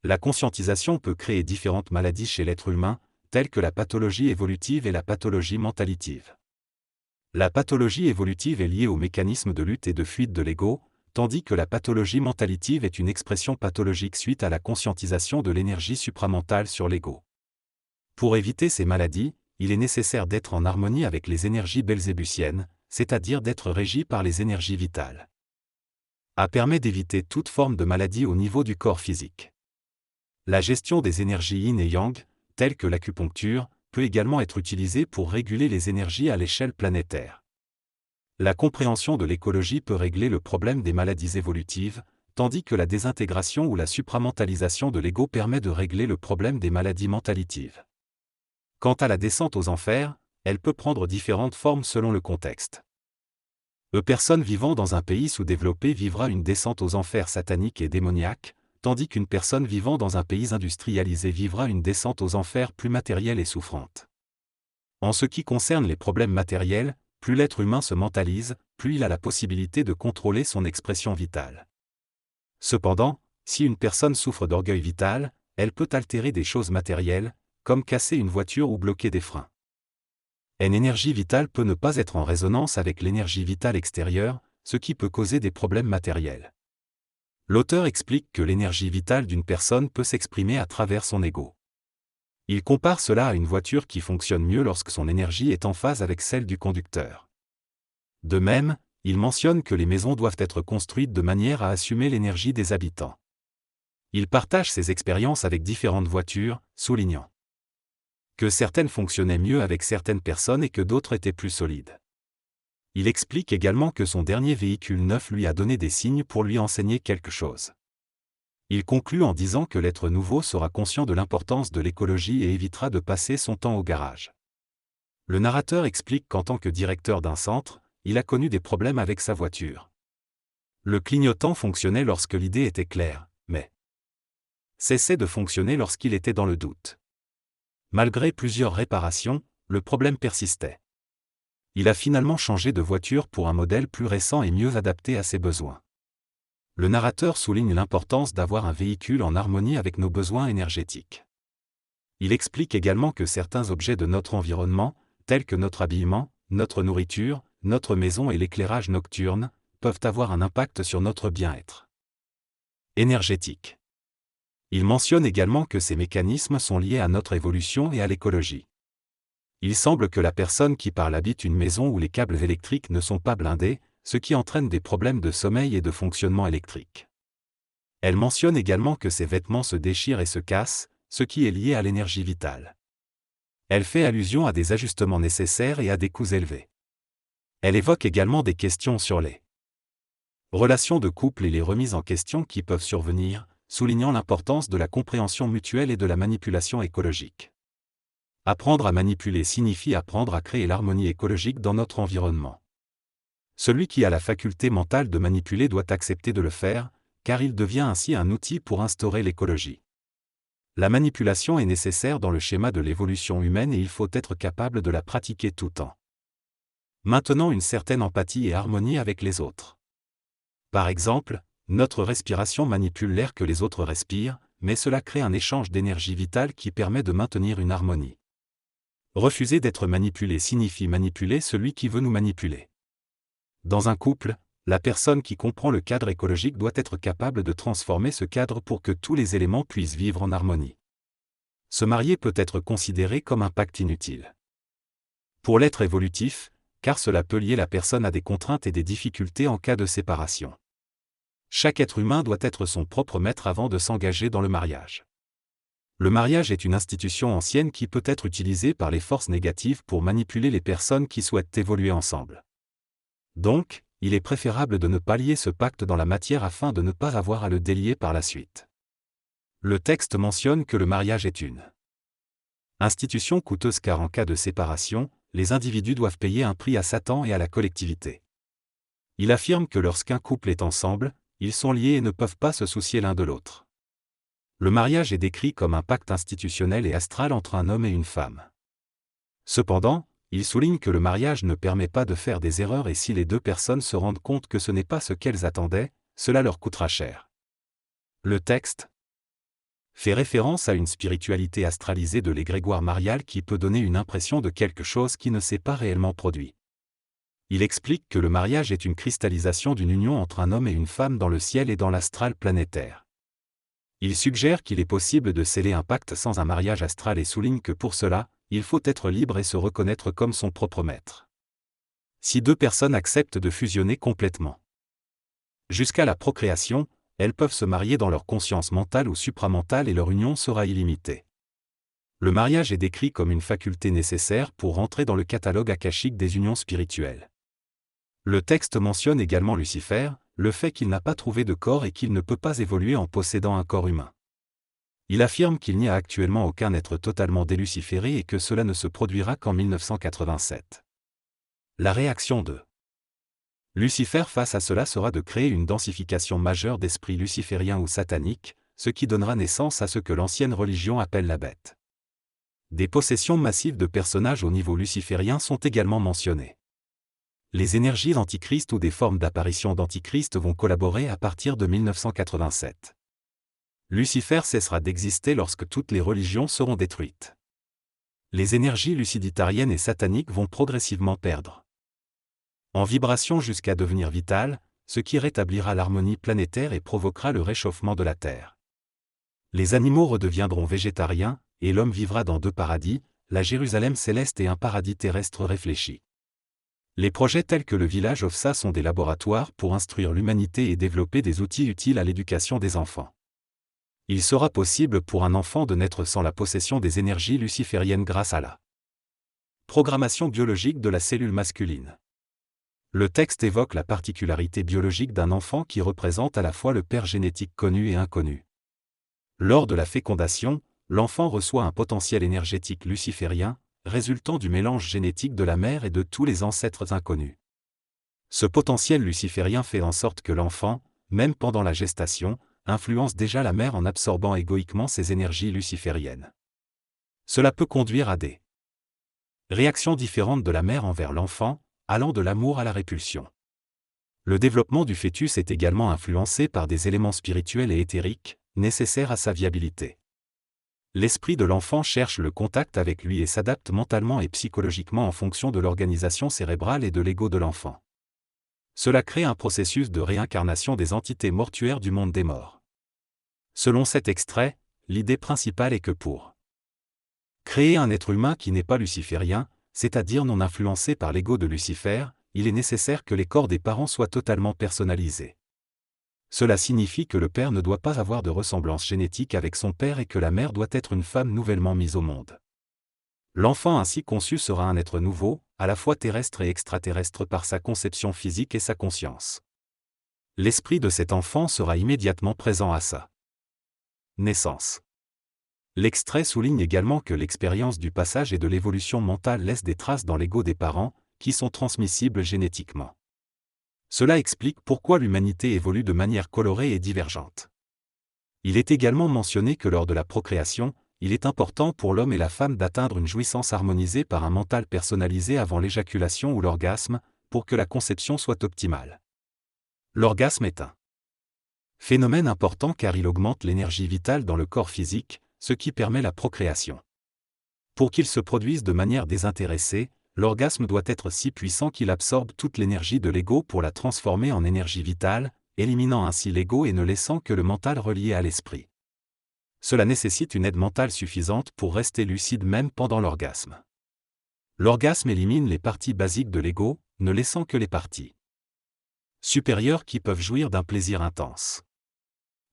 La conscientisation peut créer différentes maladies chez l'être humain, telles que la pathologie évolutive et la pathologie mentalitive. La pathologie évolutive est liée au mécanisme de lutte et de fuite de l'ego, tandis que la pathologie mentalitive est une expression pathologique suite à la conscientisation de l'énergie supramentale sur l'ego. Pour éviter ces maladies, il est nécessaire d'être en harmonie avec les énergies belzébusiennes, c'est-à-dire d'être régi par les énergies vitales. A permet d'éviter toute forme de maladie au niveau du corps physique. La gestion des énergies yin et yang, telles que l'acupuncture, peut également être utilisée pour réguler les énergies à l'échelle planétaire. La compréhension de l'écologie peut régler le problème des maladies évolutives, tandis que la désintégration ou la supramentalisation de l'ego permet de régler le problème des maladies mentalives. Quant à la descente aux enfers, elle peut prendre différentes formes selon le contexte. Une personne vivant dans un pays sous-développé vivra une descente aux enfers satanique et démoniaque, tandis qu'une personne vivant dans un pays industrialisé vivra une descente aux enfers plus matérielle et souffrante. En ce qui concerne les problèmes matériels, plus l'être humain se mentalise, plus il a la possibilité de contrôler son expression vitale. Cependant, si une personne souffre d'orgueil vital, elle peut altérer des choses matérielles, comme casser une voiture ou bloquer des freins. Une énergie vitale peut ne pas être en résonance avec l'énergie vitale extérieure, ce qui peut causer des problèmes matériels. L'auteur explique que l'énergie vitale d'une personne peut s'exprimer à travers son ego. Il compare cela à une voiture qui fonctionne mieux lorsque son énergie est en phase avec celle du conducteur. De même, il mentionne que les maisons doivent être construites de manière à assumer l'énergie des habitants. Il partage ses expériences avec différentes voitures, soulignant que certaines fonctionnaient mieux avec certaines personnes et que d'autres étaient plus solides. Il explique également que son dernier véhicule neuf lui a donné des signes pour lui enseigner quelque chose. Il conclut en disant que l'être nouveau sera conscient de l'importance de l'écologie et évitera de passer son temps au garage. Le narrateur explique qu'en tant que directeur d'un centre, il a connu des problèmes avec sa voiture. Le clignotant fonctionnait lorsque l'idée était claire, mais cessait de fonctionner lorsqu'il était dans le doute. Malgré plusieurs réparations, le problème persistait. Il a finalement changé de voiture pour un modèle plus récent et mieux adapté à ses besoins. Le narrateur souligne l'importance d'avoir un véhicule en harmonie avec nos besoins énergétiques. Il explique également que certains objets de notre environnement, tels que notre habillement, notre nourriture, notre maison et l'éclairage nocturne, peuvent avoir un impact sur notre bien-être énergétique. Il mentionne également que ces mécanismes sont liés à notre évolution et à l'écologie. Il semble que la personne qui parle habite une maison où les câbles électriques ne sont pas blindés, ce qui entraîne des problèmes de sommeil et de fonctionnement électrique. Elle mentionne également que ses vêtements se déchirent et se cassent, ce qui est lié à l'énergie vitale. Elle fait allusion à des ajustements nécessaires et à des coûts élevés. Elle évoque également des questions sur les relations de couple et les remises en question qui peuvent survenir, soulignant l'importance de la compréhension mutuelle et de la manipulation écologique. Apprendre à manipuler signifie apprendre à créer l'harmonie écologique dans notre environnement. Celui qui a la faculté mentale de manipuler doit accepter de le faire, car il devient ainsi un outil pour instaurer l'écologie. La manipulation est nécessaire dans le schéma de l'évolution humaine et il faut être capable de la pratiquer tout temps. Maintenant une certaine empathie et harmonie avec les autres. Par exemple, notre respiration manipule l'air que les autres respirent, mais cela crée un échange d'énergie vitale qui permet de maintenir une harmonie. Refuser d'être manipulé signifie manipuler celui qui veut nous manipuler. Dans un couple, la personne qui comprend le cadre écologique doit être capable de transformer ce cadre pour que tous les éléments puissent vivre en harmonie. Se marier peut être considéré comme un pacte inutile. Pour l'être évolutif, car cela peut lier la personne à des contraintes et des difficultés en cas de séparation. Chaque être humain doit être son propre maître avant de s'engager dans le mariage. Le mariage est une institution ancienne qui peut être utilisée par les forces négatives pour manipuler les personnes qui souhaitent évoluer ensemble. Donc, il est préférable de ne pas lier ce pacte dans la matière afin de ne pas avoir à le délier par la suite. Le texte mentionne que le mariage est une institution coûteuse car en cas de séparation, les individus doivent payer un prix à Satan et à la collectivité. Il affirme que lorsqu'un couple est ensemble, ils sont liés et ne peuvent pas se soucier l'un de l'autre. Le mariage est décrit comme un pacte institutionnel et astral entre un homme et une femme. Cependant, il souligne que le mariage ne permet pas de faire des erreurs et si les deux personnes se rendent compte que ce n'est pas ce qu'elles attendaient, cela leur coûtera cher. Le texte fait référence à une spiritualité astralisée de l'égrégore marial qui peut donner une impression de quelque chose qui ne s'est pas réellement produit. Il explique que le mariage est une cristallisation d'une union entre un homme et une femme dans le ciel et dans l'astral planétaire. Il suggère qu'il est possible de sceller un pacte sans un mariage astral et souligne que pour cela, il faut être libre et se reconnaître comme son propre maître. Si deux personnes acceptent de fusionner complètement jusqu'à la procréation, elles peuvent se marier dans leur conscience mentale ou supramentale et leur union sera illimitée. Le mariage est décrit comme une faculté nécessaire pour rentrer dans le catalogue akashique des unions spirituelles. Le texte mentionne également Lucifer, le fait qu'il n'a pas trouvé de corps et qu'il ne peut pas évoluer en possédant un corps humain. Il affirme qu'il n'y a actuellement aucun être totalement déluciféré et que cela ne se produira qu'en 1987. La réaction de Lucifer face à cela sera de créer une densification majeure d'esprits lucifériens ou sataniques, ce qui donnera naissance à ce que l'ancienne religion appelle la bête. Des possessions massives de personnages au niveau luciférien sont également mentionnées. Les énergies d'Antichrist ou des formes d'apparition d'Antichrist vont collaborer à partir de 1987. Lucifer cessera d'exister lorsque toutes les religions seront détruites. Les énergies luciditariennes et sataniques vont progressivement perdre en vibration jusqu'à devenir vitales, ce qui rétablira l'harmonie planétaire et provoquera le réchauffement de la Terre. Les animaux redeviendront végétariens, et l'homme vivra dans deux paradis, la Jérusalem céleste et un paradis terrestre réfléchi. Les projets tels que le village Ofsa sont des laboratoires pour instruire l'humanité et développer des outils utiles à l'éducation des enfants. Il sera possible pour un enfant de naître sans la possession des énergies lucifériennes grâce à la programmation biologique de la cellule masculine. Le texte évoque la particularité biologique d'un enfant qui représente à la fois le père génétique connu et inconnu. Lors de la fécondation, l'enfant reçoit un potentiel énergétique luciférien, résultant du mélange génétique de la mère et de tous les ancêtres inconnus. Ce potentiel luciférien fait en sorte que l'enfant, même pendant la gestation, influence déjà la mère en absorbant égoïquement ses énergies lucifériennes. Cela peut conduire à des réactions différentes de la mère envers l'enfant, allant de l'amour à la répulsion. Le développement du fœtus est également influencé par des éléments spirituels et éthériques, nécessaires à sa viabilité. L'esprit de l'enfant cherche le contact avec lui et s'adapte mentalement et psychologiquement en fonction de l'organisation cérébrale et de l'ego de l'enfant. Cela crée un processus de réincarnation des entités mortuaires du monde des morts. Selon cet extrait, l'idée principale est que pour créer un être humain qui n'est pas luciférien, c'est-à-dire non influencé par l'ego de Lucifer, il est nécessaire que les corps des parents soient totalement personnalisés. Cela signifie que le père ne doit pas avoir de ressemblance génétique avec son père et que la mère doit être une femme nouvellement mise au monde. L'enfant ainsi conçu sera un être nouveau, à la fois terrestre et extraterrestre par sa conception physique et sa conscience. L'esprit de cet enfant sera immédiatement présent à sa naissance. L'extrait souligne également que l'expérience du passage et de l'évolution mentale laisse des traces dans l'ego des parents, qui sont transmissibles génétiquement. Cela explique pourquoi l'humanité évolue de manière colorée et divergente. Il est également mentionné que lors de la procréation, il est important pour l'homme et la femme d'atteindre une jouissance harmonisée par un mental personnalisé avant l'éjaculation ou l'orgasme, pour que la conception soit optimale. L'orgasme est un phénomène important car il augmente l'énergie vitale dans le corps physique, ce qui permet la procréation. Pour qu'il se produise de manière désintéressée, l'orgasme doit être si puissant qu'il absorbe toute l'énergie de l'ego pour la transformer en énergie vitale, éliminant ainsi l'ego et ne laissant que le mental relié à l'esprit. Cela nécessite une aide mentale suffisante pour rester lucide même pendant l'orgasme. L'orgasme élimine les parties basiques de l'ego, ne laissant que les parties supérieures qui peuvent jouir d'un plaisir intense.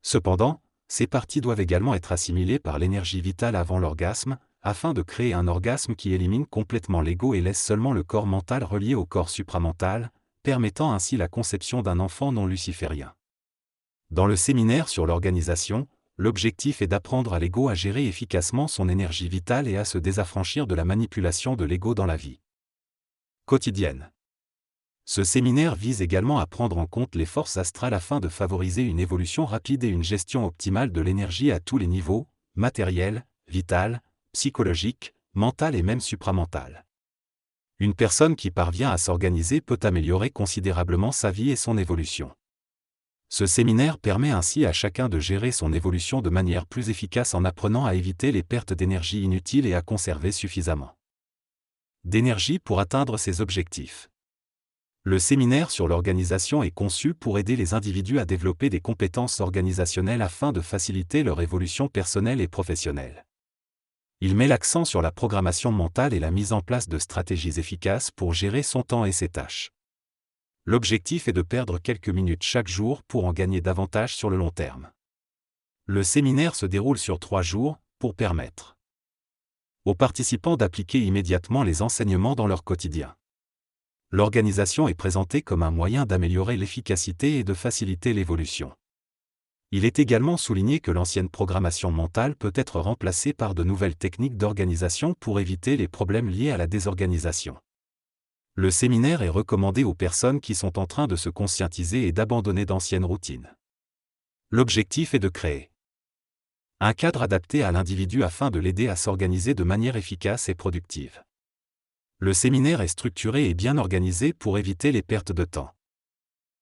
Cependant, ces parties doivent également être assimilées par l'énergie vitale avant l'orgasme, afin de créer un orgasme qui élimine complètement l'ego et laisse seulement le corps mental relié au corps supramental, permettant ainsi la conception d'un enfant non luciférien. Dans le séminaire sur l'organisation, l'objectif est d'apprendre à l'ego à gérer efficacement son énergie vitale et à se désaffranchir de la manipulation de l'ego dans la vie quotidienne. Ce séminaire vise également à prendre en compte les forces astrales afin de favoriser une évolution rapide et une gestion optimale de l'énergie à tous les niveaux, matériel, vital, psychologique, mental et même supramental. Une personne qui parvient à s'organiser peut améliorer considérablement sa vie et son évolution. Ce séminaire permet ainsi à chacun de gérer son évolution de manière plus efficace en apprenant à éviter les pertes d'énergie inutiles et à conserver suffisamment d'énergie pour atteindre ses objectifs. Le séminaire sur l'organisation est conçu pour aider les individus à développer des compétences organisationnelles afin de faciliter leur évolution personnelle et professionnelle. Il met l'accent sur la programmation mentale et la mise en place de stratégies efficaces pour gérer son temps et ses tâches. L'objectif est de perdre quelques minutes chaque jour pour en gagner davantage sur le long terme. Le séminaire se déroule sur 3 jours, pour permettre aux participants d'appliquer immédiatement les enseignements dans leur quotidien. L'organisation est présentée comme un moyen d'améliorer l'efficacité et de faciliter l'évolution. Il est également souligné que l'ancienne programmation mentale peut être remplacée par de nouvelles techniques d'organisation pour éviter les problèmes liés à la désorganisation. Le séminaire est recommandé aux personnes qui sont en train de se conscientiser et d'abandonner d'anciennes routines. L'objectif est de créer un cadre adapté à l'individu afin de l'aider à s'organiser de manière efficace et productive. Le séminaire est structuré et bien organisé pour éviter les pertes de temps.